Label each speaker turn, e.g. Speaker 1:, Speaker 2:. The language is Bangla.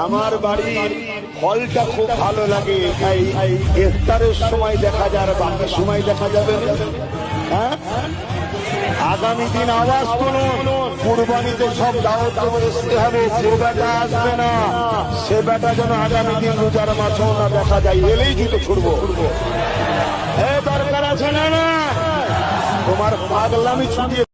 Speaker 1: আমার বাড়ির ফলটা খুব ভালো লাগে, তাই ইফতারের সময় দেখা যায় আর বাকি সময় দেখা যাবে না। হ্যাঁ, আগামী দিন আওয়াজ তুলুন, কুরবানিতে সব দাওয়াত আসতে হবে, যে বেটা আসবে না সে বেটা যেন আগামী দিন রোজার মাসেও না দেখা যায়, এলেই জুতো ছুড়বো। দরকার আছে না? তোমার পাগলামি ছুটিয়ে